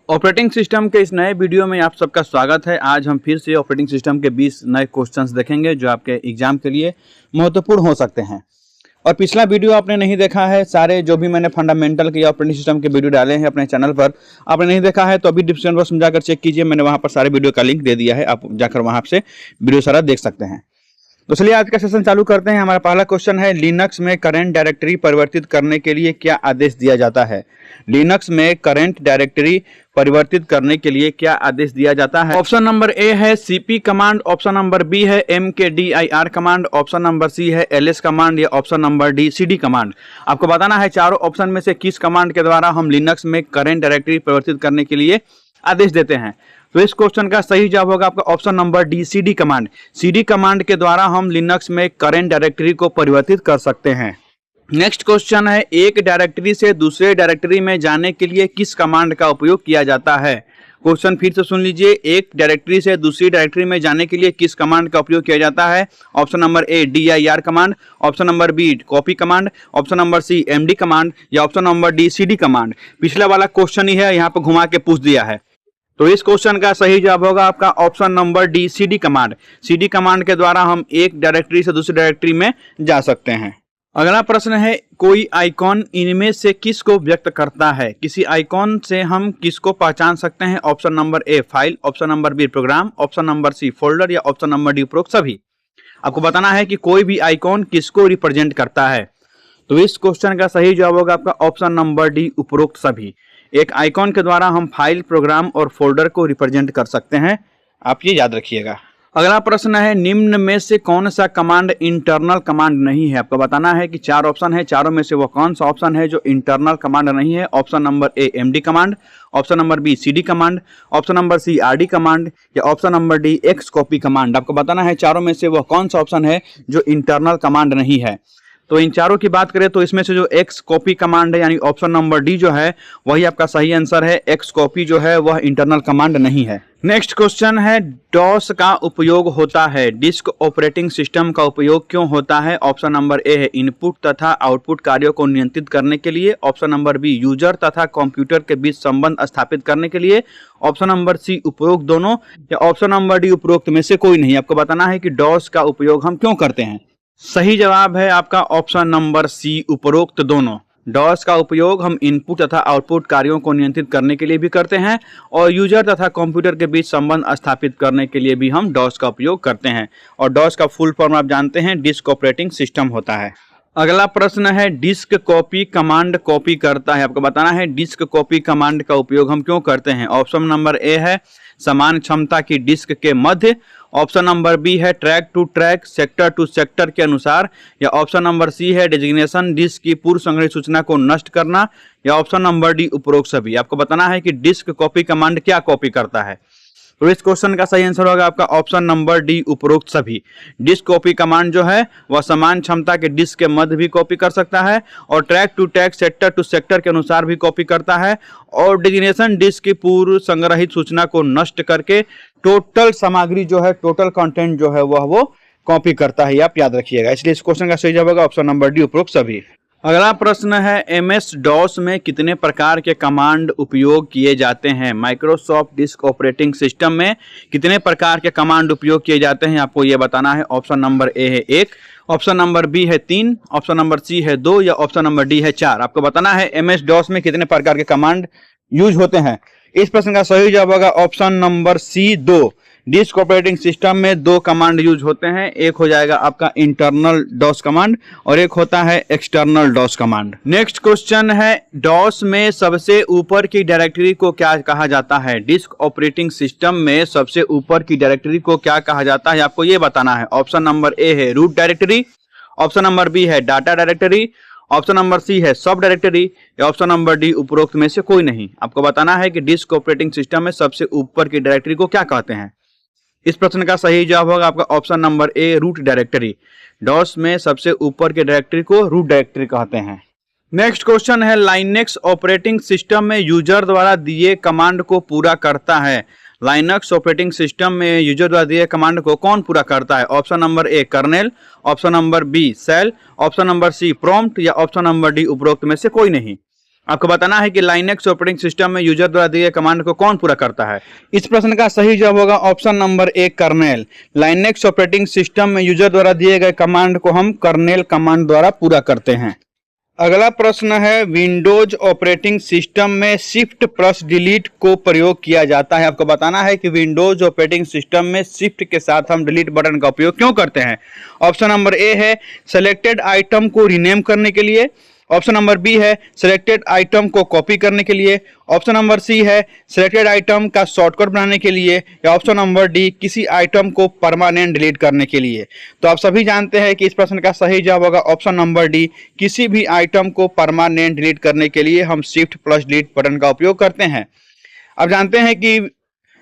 Operating system के इस नए वीडियो में आप सबका स्वागत है। आज हम फिर से ऑपरेटिंग सिस्टम के 20 नए क्वेश्चंस देखेंगे जो आपके एग्जाम के लिए महत्वपूर्ण हो सकते हैं। और पिछला वीडियो आपने नहीं देखा है, सारे जो भी मैंने फंडामेंटल के या ऑपरेटिंग सिस्टम के वीडियो डाले हैं अपने चैनल पर, आपने नहीं देखा है तो अभी डिस्क्रिप्शन बॉक्स में जाकर चेक कीजिए। मैंने वहां पर सारे वीडियो का लिंक दे दिया है, आप जाकर वहां से वीडियो सारा देख सकते हैं। तो चलिए आज का सेशन चालू करते हैं। हमारा पहला क्वेश्चन है, लिनक्स में करंट डायरेक्टरी परिवर्तित करने के लिए क्या आदेश दिया जाता है। लिनक्स में करंट डायरेक्टरी परिवर्तित करने के लिए क्या आदेश दिया जाता है। ऑप्शन नंबर ए है cp command, option number B है mkdir command, option number C है ls कमांड या option number D cd command. आपको बताना है चारों ऑप्शन में से किस कमांड के द्वारा हम लिनक्स में करंट डायरेक्टरी परिवर्तित करने के लिए आदेश देते हैं। तो इस क्वेश्चन का सही जवाब होगा आपका option number D cd command. cd command के द्वारा हम लिनक्स में करंट डायरेक्टरी को परिवर्तित कर सकते हैं। नेक्स्ट क्वेश्चन है, एक डायरेक्टरी से दूसरे डायरेक्टरी में जाने के लिए किस कमांड का उपयोग किया जाता है। क्वेश्चन फिर से सुन लीजिए, एक डायरेक्टरी से दूसरी डायरेक्टरी में जाने के लिए किस कमांड का उपयोग किया जाता है। Option number A dir command, option number B copy command, option number C md command या option number D cd command. पिछला वाला क्वेश्चन ही है, यहाँ पर घुमा के पूछ दिया है। तो इस क्वेश्चन का सही जवाब होगा आपका option number D cd command. cd command के द्वारा हम एक डायरेक्टरी से दूसरी डायरेक्टरी में जा सकते हैं। अगला प्रश्न है, कोई आइकॉन इनमें से किसको व्यक्त करता है। किसी आइकॉन से हम किसको पहचान सकते हैं। Option number A file, option number B program, option number C folder या ऑप्शन नंबर डी उपरोक्त सभी। आपको बताना है कि कोई भी आइकॉन किसको रिप्रेजेंट करता है। तो इस क्वेश्चन का सही जवाब होगा आपका ऑप्शन नंबर डी उपरोक्त सभी। एक आइकॉन के द्वारा हम फाइल, प्रोग्राम और फोल्डर को रिप्रेजेंट कर सकते हैं, आप ये याद रखिएगा। अगला प्रश्न है, निम्न में से कौन सा कमांड इंटरनल कमांड नहीं है। आपको बताना है कि चार ऑप्शन है, चारों में से वो कौन सा ऑप्शन है जो इंटरनल कमांड नहीं है। Option number A md command, option number B cd command, option number C rd command या option number D x copy command. आपको बताना है चारों में से वह कौन सा ऑप्शन है जो इंटरनल कमांड नहीं है। तो इन चारों की बात करें तो इसमें से जो x कॉपी कमांड है यानी ऑप्शन नंबर डी जो है वही आपका सही आंसर है। x कॉपी जो है वह इंटरनल कमांड नहीं है। नेक्स्ट क्वेश्चन है, डॉस का उपयोग होता है, डिस्क ऑपरेटिंग सिस्टम का उपयोग क्यों होता है। ऑप्शन नंबर ए है इनपुट तथा आउटपुट कार्यों को नियंत्रित करने के लिए, ऑप्शन नंबर बी यूजर तथा कंप्यूटर के बीच संबंध स्थापित करने के लिए, ऑप्शन नंबर सी उपरोक्त दोनों या ऑप्शन नंबर डी उपरोक्त में से कोई नहीं। आपको बताना है कि डॉस का उपयोग हम क्यों करते हैं। सही जवाब है आपका ऑप्शन नंबर सी उपरोक्त दोनों। डॉस का उपयोग हम इनपुट तथा आउटपुट कार्यों को नियंत्रित करने के लिए भी करते हैं और यूजर तथा कंप्यूटर के बीच संबंध स्थापित करने के लिए भी हम डॉस का उपयोग करते हैं। और डॉस का फुल फॉर्म आप जानते हैं, डिस्क ऑपरेटिंग सिस्टम होता है। अगला प्रश्न है, डिस्क कॉपी कमांड कॉपी करता है। आपको बताना है डिस्क कॉपी कमांड का उपयोग हम क्यों करते हैं। ऑप्शन नंबर ए है समान क्षमता की डिस्क के मध्य, ऑप्शन नंबर बी है track to track, sector to sector के अनुसार या ऑप्शन नंबर सी है डेजिग्नेशन डिस्क की पूर्व संग्रहित सूचना को नष्ट करना या ऑप्शन नंबर डी उपरोक्त सभी। आपको बताना है कि डिस्क कॉपी कमांड क्या कॉपी करता है। तो इस क्वेश्चन का सही आंसर होगा आपका ऑप्शन नंबर डी उपरोक्त सभी। डिस्क कॉपी कमांड जो है वह समान क्षमता के डिस्क के मध्य भी कॉपी कर सकता है और track to track, sector to sector के अनुसार भी कॉपी करता है और डेजिग्नेशन डिस्क की पूर्व संग्रहित सूचना को नष्ट करके टोटल सामग्री जो है, टोटल कंटेंट जो है वो कॉपी करता है, आप याद रखिएगा। इसलिए इस क्वेश्चन का सही जवाब होगा ऑप्शन नंबर डी उपरोक्त सभी। अगला प्रश्न है, MS DOS में कितने प्रकार के कमांड उपयोग किए जाते हैं। माइक्रोसॉफ्ट डिस्क ऑपरेटिंग सिस्टम में कितने प्रकार के कमांड उपयोग किए जाते हैं, आपको यह बताना है। ऑप्शन नंबर ए है 1, ऑप्शन नंबर बी है 3, ऑप्शन नंबर सी है 2 या ऑप्शन नंबर डी है 4। आपको बताना है MS DOS में कितने प्रकार के कमांड यूज होते हैं। इस प्रश्न का सही जवाब होगा option number C 2। Disk operating system में 2 कमांड यूज होते हैं, एक हो जाएगा आपका इंटरनल डॉस कमांड और एक होता है external DOS command. Next question है, डॉस में सबसे ऊपर की डायरेक्टरी को क्या कहा जाता है। डिस्क ऑपरेटिंग सिस्टम में सबसे ऊपर की डायरेक्टरी को क्या कहा जाता है, आपको ये बताना है। ऑप्शन नंबर ए है root directory, option number B है data directory, option number C है सब डायरेक्टरी या ऑप्शन नंबर डी उपरोक्त में से कोई नहीं। आपको बताना है कि डिस्क ऑपरेटिंग सिस्टम में सबसे ऊपर की डायरेक्टरी को क्या कहते हैं। इस प्रश्न का सही जवाब होगा आपका option number A root directory. DOS में सबसे ऊपर के डायरेक्टरी को रूट डायरेक्टरी कहते हैं। नेक्स्ट क्वेश्चन है, लाइनेक्स ऑपरेटिंग सिस्टम में यूजर द्वारा दिए कमांड को पूरा करता है। लाइनक्स ऑपरेटिंग सिस्टम में यूजर द्वारा दिए कमांड को कौन पूरा करता है। Option number A kernel, option number B shell, option number C prompt या ऑप्शन नंबर डी उपरोक्त में से कोई नहीं। आपको बताना है कि लाइनेक्स ऑपरेटिंग सिस्टम में यूजर द्वारा दिए गए कमांड को कौन पूरा करता है। इस प्रश्न का सही जवाब होगा option number A, kernel. Linux operating system में यूजर द्वारा दिए गए कमांड को हम कर्नेल कमांड द्वारा पूरा करते हैं। अगला प्रश्न है, विंडोज ऑपरेटिंग सिस्टम में शिफ्ट प्लस डिलीट को प्रयोग किया जाता है। आपको बताना है कि विंडोज ऑपरेटिंग सिस्टम में शिफ्ट के साथ हम डिलीट बटन का उपयोग क्यों करते हैं। ऑप्शन नंबर ए है सेलेक्टेड आइटम को रीनेम करने के लिए। ऑप्शन नंबर बी है सिलेक्टेड आइटम को कॉपी करने के लिए। ऑप्शन नंबर सी है सिलेक्टेड आइटम का शॉर्टकट बनाने के लिए। या ऑप्शन नंबर डी किसी आइटम को परमानेंट डिलीट करने के लिए। तो आप सभी जानते हैं कि इस प्रश्न का सही जवाब होगा ऑप्शन नंबर डी, किसी भी आइटम को परमानेंट डिलीट करने के लिए हम शिफ्ट प्लस डिलीट बटन का उपयोग करते हैं। अब जानते हैं कि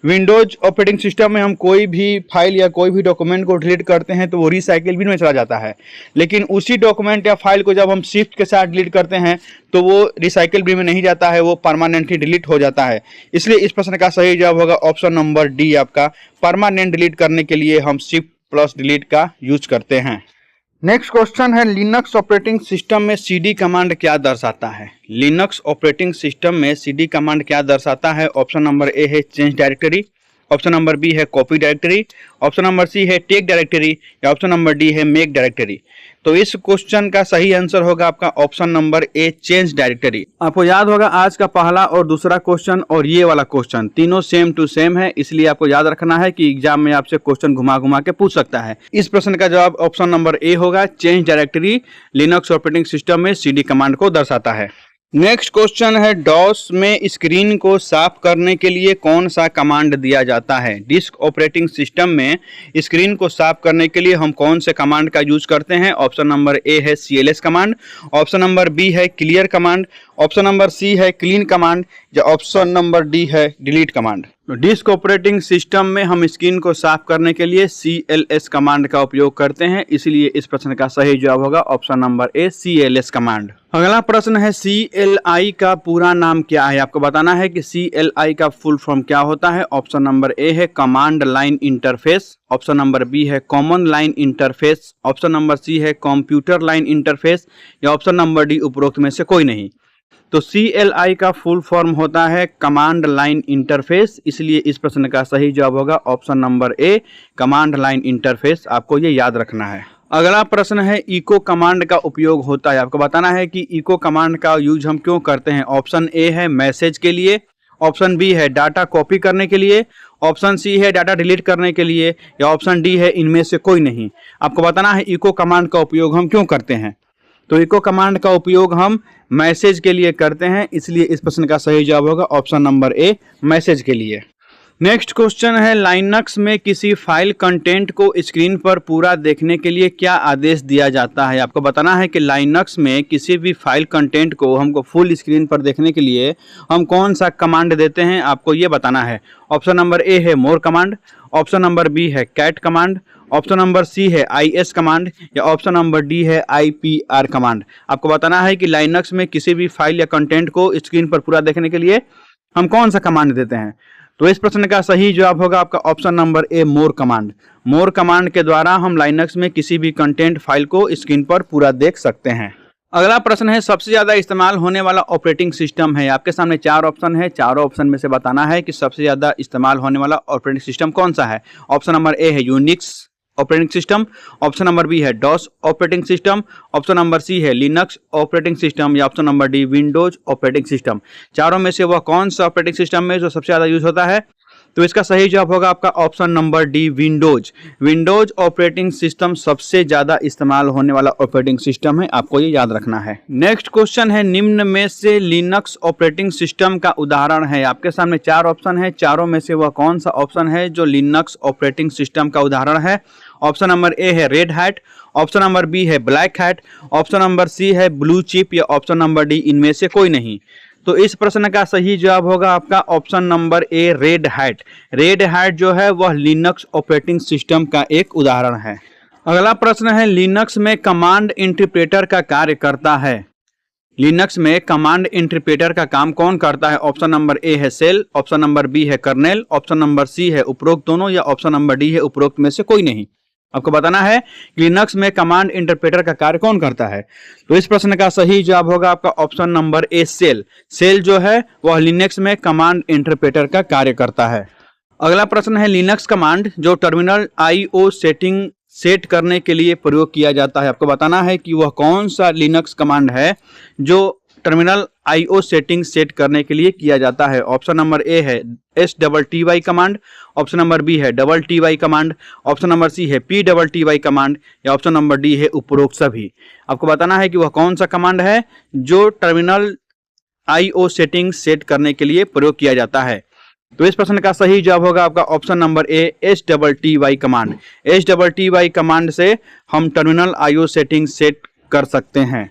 विंडोज ऑपरेटिंग सिस्टम में हम कोई भी फाइल या कोई भी डॉक्यूमेंट को डिलीट करते हैं तो वो रिसाइकिल बिन में चला जाता है, लेकिन उसी डॉक्यूमेंट या फाइल को जब हम शिफ्ट के साथ डिलीट करते हैं तो वो रिसाइकिल बिन में नहीं जाता है, वो परमानेंटली डिलीट हो जाता है। इसलिए इस प्रश्न का सही जवाब होगा ऑप्शन नंबर डी आपका, परमानेंट डिलीट करने के लिए हम शिफ्ट प्लस डिलीट का यूज करते हैं। नेक्स्ट क्वेश्चन है, लिनक्स ऑपरेटिंग सिस्टम में सीडी कमांड क्या दर्शाता है। लिनक्स ऑपरेटिंग सिस्टम में सीडी कमांड क्या दर्शाता है। ऑप्शन नंबर ए है change directory. Option number B है copy directory. Option number C है टेक डायरेक्टरी। या ऑप्शन नंबर डी है मेक डायरेक्टरी। तो इस क्वेश्चन का सही आंसर होगा आपका ऑप्शन नंबर ए, चेंज डायरेक्टरी। आपको याद होगा आज का पहला और दूसरा क्वेश्चन और ये वाला क्वेश्चन तीनों सेम टू सेम है, इसलिए आपको याद रखना है कि एग्जाम में आपसे क्वेश्चन घुमा घुमा के पूछ सकता है। इस प्रश्न का जवाब ऑप्शन नंबर ए होगा, change directory Linux operating system में सीडी कमांड को दर्शाता है। नेक्स्ट क्वेश्चन है, डॉस में स्क्रीन को साफ करने के लिए कौन सा कमांड दिया जाता है। डिस्क ऑपरेटिंग सिस्टम में स्क्रीन को साफ करने के लिए हम कौन से कमांड का यूज करते हैं। ऑप्शन नंबर ए है CLS command. Option number B है clear command. Option number C है क्लीन कमांड। या ऑप्शन नंबर डी है डिलीट कमांड। तो डिस्क ऑपरेटिंग सिस्टम में हम स्क्रीन को साफ करने के लिए CLS कमांड का उपयोग करते हैं, इसलिए इस प्रश्न का सही जवाब होगा ऑप्शन नंबर ए, CLS कमांड। अगला प्रश्न है, CLI का पूरा नाम क्या है। आपको बताना है कि CLI का फुल फॉर्म क्या होता है। ऑप्शन नंबर ए है command line interface. Option number B है common line interface. Option number C है कंप्यूटर लाइन इंटरफेस। या ऑप्शन नंबर डी उपरोक्त में से कोई नहीं। तो CLI का फुल फॉर्म होता है कमांड लाइन इंटरफेस, इसलिए इस प्रश्न का सही जवाब होगा ऑप्शन नंबर ए, कमांड लाइन इंटरफेस। आपको ये याद रखना है। अगला प्रश्न है, इको कमांड का उपयोग होता है। आपको बताना है कि इको कमांड का यूज हम क्यों करते हैं। ऑप्शन ए है मैसेज के लिए। ऑप्शन बी है डाटा कॉपी करने के लिए। ऑप्शन सी है डाटा डिलीट करने के लिए। या ऑप्शन डी है इनमें से कोई नहीं। आपको बताना है इको कमांड का उपयोग हम क्यों करते हैं। तो इको कमांड का उपयोग हम मैसेज के लिए करते हैं, इसलिए इस प्रश्न का सही जवाब होगा ऑप्शन नंबर ए, मैसेज के लिए। नेक्स्ट क्वेश्चन है, लाइनक्स में किसी फाइल कंटेंट को स्क्रीन पर पूरा देखने के लिए क्या आदेश दिया जाता है। आपको बताना है कि लाइनक्स में किसी भी फाइल कंटेंट को हमको फुल स्क्रीन पर देखने के लिए हम कौन सा कमांड देते हैं, आपको ये बताना है। ऑप्शन नंबर ए है more command. Option number B है cat command. Option number C है IS कमांड। या ऑप्शन नंबर डी है IPR कमांड। आपको बताना है कि लाइनक्स में किसी भी फाइल या कंटेंट को स्क्रीन पर पूरा देखने के लिए हम कौन सा कमांड देते हैं। तो इस प्रश्न का सही जवाब होगा आपका ऑप्शन नंबर ए, मोर कमांड। मोर कमांड के द्वारा हम लाइनक्स में किसी भी कंटेंट फाइल को स्क्रीन पर पूरा देख सकते हैं। अगला प्रश्न है, सबसे ज्यादा इस्तेमाल होने वाला ऑपरेटिंग सिस्टम है। आपके सामने 4 ऑप्शन है, चारों ऑप्शन में से बताना है कि सबसे ज्यादा इस्तेमाल होने वाला ऑपरेटिंग सिस्टम कौन सा है। ऑप्शन नंबर ए है Unix operating system. Option number B है DOS operating system. Option number C है लिनक्स ऑपरेटिंग सिस्टम। या option number D Windows operating system. चारों में से वह कौन सा ऑपरेटिंग सिस्टम है जो सबसे ज्यादा यूज होता है। तो इसका सही जवाब होगा आपका option number D, Windows. Windows operating system सबसे ज्यादा इस्तेमाल होने वाला ऑपरेटिंग सिस्टम है, आपको ये याद रखना है। नेक्स्ट क्वेश्चन है, निम्न में से लिनक्स ऑपरेटिंग सिस्टम का उदाहरण है। आपके सामने 4 ऑप्शन है, चारों में से वह कौन सा ऑप्शन है जो लिनक्स ऑपरेटिंग सिस्टम का उदाहरण है। ऑप्शन नंबर ए है red hat. Option number B है black hat. Option number C है ब्लू चिप। या ऑप्शन नंबर डी इनमें से कोई नहीं। तो इस प्रश्न का सही जवाब होगा आपका ऑप्शन नंबर ए, रेड हैट। रेड हैट जो है वह लिनक्स ऑपरेटिंग सिस्टम का एक उदाहरण है। अगला प्रश्न है, लिनक्स में कमांड इंटरप्रेटर का कार्य करता है। लिनक्स में कमांड इंटरप्रेटर का काम कौन करता है। ऑप्शन नंबर ए है सेल। ऑप्शन नंबर बी है कर्नेल। ऑप्शन नंबर सी है उपरोक्त दोनों। या ऑप्शन नंबर डी है उपरोक्त में से कोई नहीं। आपको बताना है कि लिनक्स में कमांड इंटरप्रेटर का कार्य कौन करता है। तो इस प्रश्न का सही जवाब होगा आपका option number A, shell. Shell जो है वह लिनक्स में कमांड इंटरप्रेटर का कार्य करता है। अगला प्रश्न है लिनक्स कमांड जो टर्मिनल IO सेटिंग सेट करने के लिए प्रयोग किया जाता है। आपको बताना है कि वह कौन सा लिनक्स कमांड है जो टर्मिनल IO सेटिंग सेट करने के लिए किया जाता है। ऑप्शन नंबर ए है STTY command, option number B है TTY command, option number C है PTTY कमांड या ऑप्शन नंबर डी है उपरोक्त सभी। आपको बताना है कि वह कौन सा कमांड है जो टर्मिनल IO सेटिंग सेट करने के लिए प्रयोग किया जाता है। तो इस प्रश्न का सही जवाब होगा आपका ऑप्शन नंबर ए, STTY कमांड। STTY कमांड से हम टर्मिनल IO सेटिंग सेट कर सकते हैं।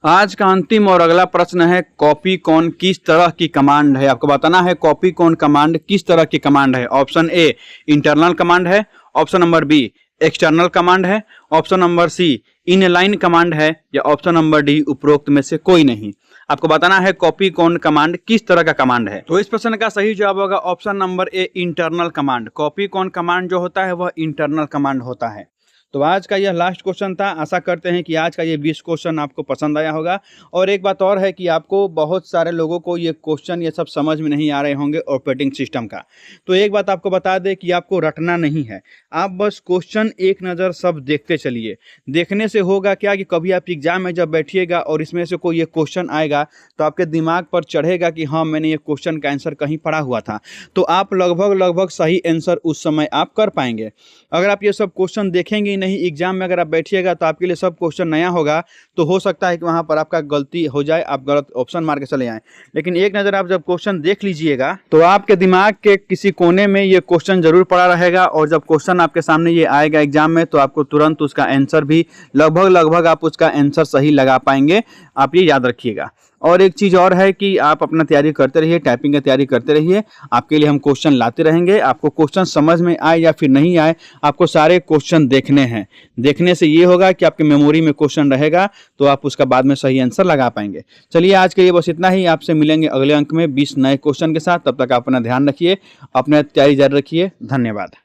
आज का अंतिम और अगला प्रश्न है कॉपी कॉन किस तरह की कमांड है। आपको बताना है कॉपी कॉन कमांड किस तरह की कमांड है। ऑप्शन ए इंटरनल कमांड है, option number B external command है, option number C inline command है या ऑप्शन नंबर डी उपरोक्त में से कोई नहीं। आपको बताना है कॉपी कॉन कमांड किस तरह का कमांड है। तो इस प्रश्न का सही जवाब होगा option number A, internal command. Copy con command जो होता है वह इंटरनल कमांड होता है। तो आज का यह लास्ट क्वेश्चन था। आशा करते हैं कि आज का ये 20 क्वेश्चन आपको पसंद आया होगा। और एक बात और है कि आपको बहुत सारे लोगों को ये क्वेश्चन ये सब समझ में नहीं आ रहे होंगे ऑपरेटिंग सिस्टम का। तो एक बात आपको बता दें कि आपको रटना नहीं है, आप बस क्वेश्चन एक नज़र सब देखते चलिए। देखने से होगा क्या कि कभी आप एग्जाम में जब बैठिएगा और इसमें से कोई ये क्वेश्चन आएगा तो आपके दिमाग पर चढ़ेगा कि हाँ मैंने ये क्वेश्चन का आंसर कहीं पढ़ा हुआ था, तो आप लगभग सही आंसर उस समय आप कर पाएंगे। अगर आप ये सब क्वेश्चन देखेंगे नहीं, एग्जाम में अगर आप बैठिएगा तो आपके लिए सब क्वेश्चन नया होगा, तो हो सकता है कि वहां पर आपका गलती हो जाए, आप गलत ऑप्शन मार के चले आएं। लेकिन एक नज़र आप जब क्वेश्चन देख लीजिएगा तो आपके दिमाग के किसी कोने में ये क्वेश्चन जरूर पड़ा रहेगा और जब क्वेश्चन आपके सामने ये आएगा एग्जाम में तो आपको तुरंत उसका आंसर भी लगभग आप उसका आंसर सही लगा पाएंगे। आप ये याद रखिएगा। और एक चीज़ और है कि आप अपना तैयारी करते रहिए, टाइपिंग की तैयारी करते रहिए। आपके लिए हम क्वेश्चन लाते रहेंगे। आपको क्वेश्चन समझ में आए या फिर नहीं आए, आपको सारे क्वेश्चन देखने हैं। देखने से ये होगा कि आपके मेमोरी में क्वेश्चन रहेगा तो आप उसका बाद में सही आंसर लगा पाएंगे। चलिए आज के लिए बस इतना ही। आपसे मिलेंगे अगले अंक में 20 नए क्वेश्चन के साथ। तब तक आप अपना ध्यान रखिए, अपना तैयारी जारी रखिए। धन्यवाद।